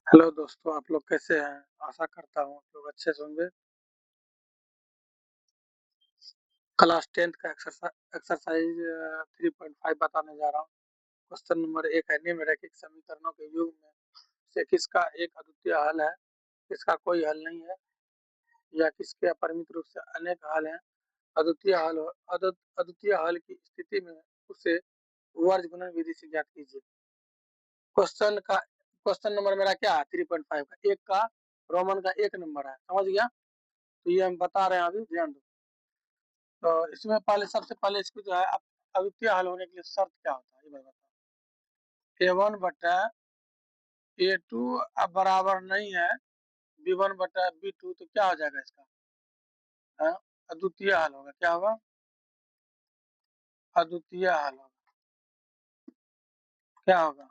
Hello दोस्तों, आप लोग कैसे हैं? आशा करता हूँ आप लोग अच्छे से होंगे। क्लास 10th का एक्सरसाइज 3.5 बताने जा रहा हूँ। क्वेश्चन नंबर 1 है, निम्नलिखित समीकरणों के युग में से किसका एक अद्वितीय हल है, किसका कोई हल नहीं है, या किसके अपरिमित रूप से अनेक हल हैं। अद्वितीय हल की स्थिति में उसे वर्ग गुणन विधि से ज्ञात कीजिए। क्वेश्चन नंबर मेरा क्या है? 3.5 का एक का रोमन का 1 नंबर है, समझ गया? तो ये हम बता रहे हैं, अभी ध्यान दो। तो इसमें पहले सबसे पहले इसकी जो है अद्वितीय हल होने के लिए शर्त क्या होता है, ये मैं बताऊँ। A1/A2 अब बराबर नहीं है B1/B2, तो क्या हो जाएगा इसका? हाँ, अद्वितीय हल होगा। क्या होगा? अद्वितीय हल होगा। क्या होगा?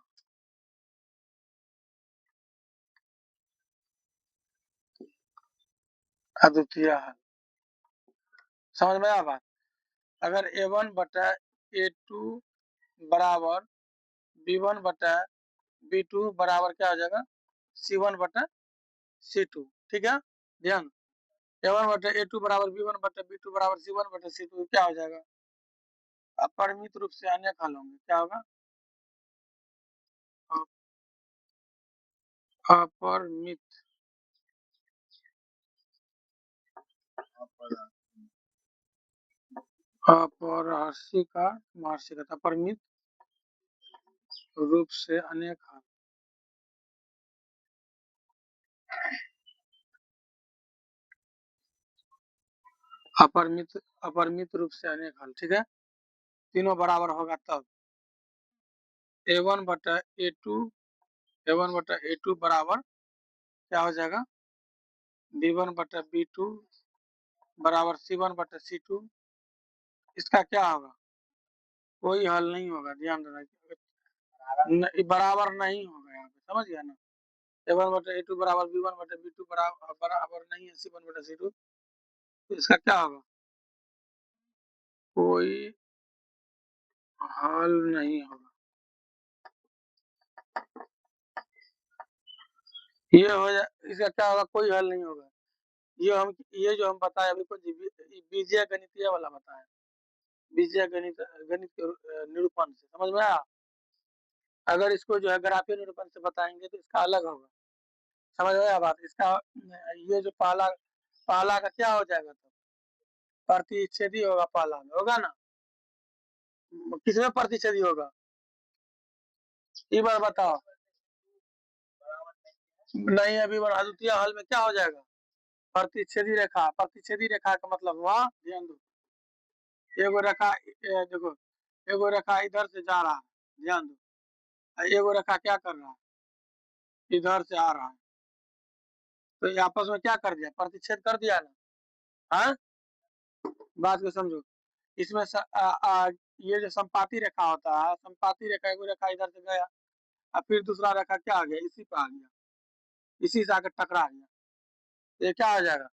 अद्वितीय हल। समझ में आया बात? अगर A1/A2 बराबर B1/B2 बराबर क्या हो जाएगा? C1/C2। ठीक है, ध्यान। A1/A2 बराबर B1/B2 बराबर C1/C2 क्या हो जाएगा? अपरिमित रूप से अनेक हल होंगे। क्या होगा? अपरिमित अपरहर्षी का महर्षि का अपरिमित रूप से अनेक हल। अपरिमित रूप से अनेक हल। ठीक है, तीनों बराबर होगा तब A1/A2 बराबर क्या हो जाएगा? B1/B2 बराबर C1/C2। इसका क्या होगा? कोई हल नहीं होगा, ध्यान देना। बराबर नहीं होगा यहाँ पे, समझ गया ना? A1/A2 बराबर B1/B2 बराबर नहीं है C1/C2, तो इसका क्या होगा? कोई हल नहीं होगा। ये हो जा इसका क्या होगा? कोई हल नहीं होगा। ये जो हम बताए अभी कुछ बीजीय गणितीय वाला बताए, बीजीय गणित के निरूपण से समझ में आया। अगर इसको जो है ग्राफीय निरूपण से बताएंगे तो इसका अलग होगा। समझ में आया बात? इसका ये जो पहला पहला का क्या हो जाएगा? तो प्रतिच्छेदी होगा, पहला में होगा ना। किसमें प्रतिच्छेदी होगा? ये बार बताओ। नहीं, अभी अद्वितीय हल में क्या हो जाएगा? प्रतिच्छेदी रेखा। प्रतिच्छेदी रेखा का मतलब हुआ, ध्यान दो, एगो रेखा देखो, एगो रेखा इधर से जा रहा है, ध्यान दो, और एगो रेखा क्या कर रहा है? इधर से आ रहा है। तो ये आपस में क्या कर दिया? प्रतिच्छेद कर दिया ना। हाँ, बात को समझो। इसमें ये जो संपाती रेखा होता है, संपाती रेखा, एगो रेखा इधर से गया और फिर दूसरा रेखा क्या आ गया? इसी पे आ गया, इसी से आकर टकरा गया, ये क्या हो जाएगा?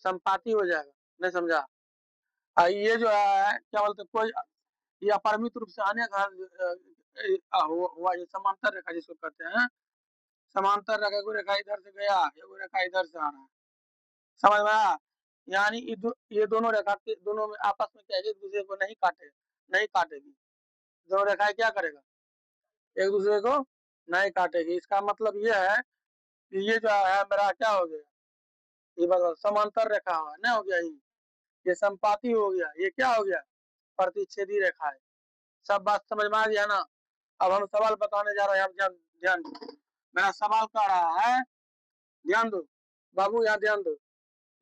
संपाती हो जाएगा। नहीं समझा? ये जो है क्या बोलते हैं, कोई ये अपरिमित रूप से अनेक हुआ, ये समांतर रेखा जिसको कहते हैं। समांतर रेखा, एगो रेखा इधर से गया, एगो रेखा इधर से आ रहा है। समझ में आया? यानी ये दोनों रेखा के दोनों में आपस में क्या है? एक दूसरे को नहीं काटेगी। दोनों रेखाएं क्या करेगा? एक दूसरे को नहीं काटेगी। इसका मतलब ये है कि ये जो है मेरा क्या हो गया? ये बताओ, समांतर रेखा है ना, हो गया ये संपाती हो गया, ये क्या हो गया? प्रतिच्छेदी रेखा है। सब बात समझ में आ गया ना? अब हम सवाल बताने जा रहे हैं, ध्यान ध्यान दो। मेरा सवाल कह रहा है, ध्यान दो बाबू, यहाँ ध्यान दो।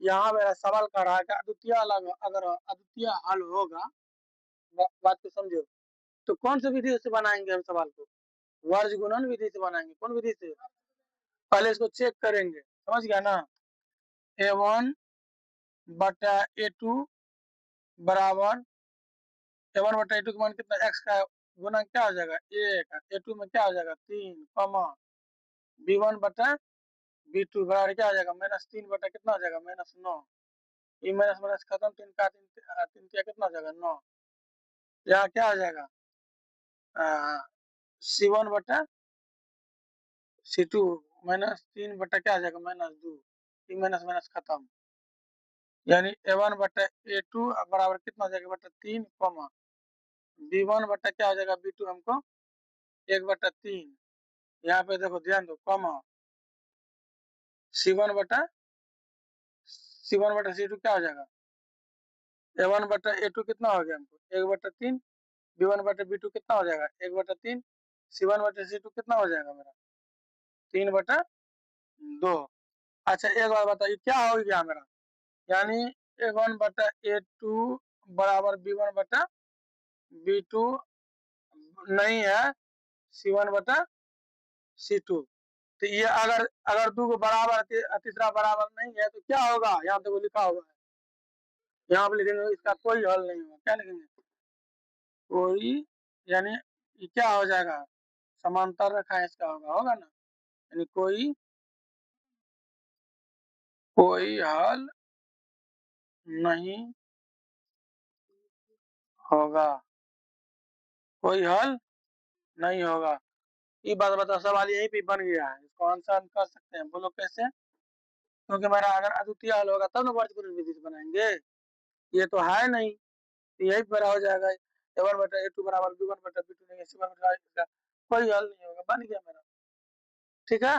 यहाँ मेरा सवाल कर रहा है कि अगर अद्वितीय हल होगा, बात को समझो, तो कौन सी विधि से बनाएंगे हम सवाल को? वर्ग गुणन विधि से बनाएंगे। कौन विधि से? पहले इसको चेक करेंगे, समझ गया ना? A1/A2 बराबर A1/A2 का मान कितना? x का गुना क्या हो जाएगा? 1। A2 में क्या हो जाएगा? 3, B1/B2 बराबर क्या हो जाएगा? -3 कितना हो जाएगा? -9। ये माइनस माइनस खत्म, 3 का 3 3 कितना हो जाएगा? 9। यहाँ क्या हो जाएगा? C1/C2 -3 बटा क्या आ जाएगा -2, ये माइनस माइनस खत्म, यानी A1 बटा A2 बराबर कितना हो जाएगा बटा 3 कॉमा B1 बटा क्या हो जाएगा B2 हमको 1 बटा 3, यहाँ पे देखो ध्यान दो कॉमा C1 बटा C2 क्या हो जाएगा A1 बटा A2 कितना हो गया हमको 1 बटा 3, B1 बटा B2 कितना हो जाएगा 1 बटा 3, C1 बटा C2 कितना हो जाएगा मेरा 3 बटा 2। अच्छा एक बार बताइए क्या हो गया मेरा, यानी A1 बटा A2 बराबर B1 बटा B2 नहीं है C1 बटा C2, तो ये अगर अगर दो को बराबर तीसरा बराबर नहीं है तो क्या होगा, यहाँ पे वो लिखा हुआ है, यहाँ पे लिखेंगे इसका कोई हल नहीं होगा, क्या लिखेंगे कोई, यानी ये क्या हो जाएगा समांतर रेखा इसका होगा ना, यानी कोई हल नहीं होगा, कोई हल नहीं होगा। ये बात बताओ सवाल यही पे बन गया है, इसको आंसर हम कर सकते हैं, बोलो कैसे, क्योंकि मेरा अगर अद्वितीय हल होगा तब ना वर्गमूल विधि से बनाएंगे, ये तो है नहीं, तो यही पर हो जाएगा A1 बटा A2 बराबर B1 बटा B2 नहीं, C1 बटा कोई हल नहीं होगा, बन गया मेरा, ठीक है।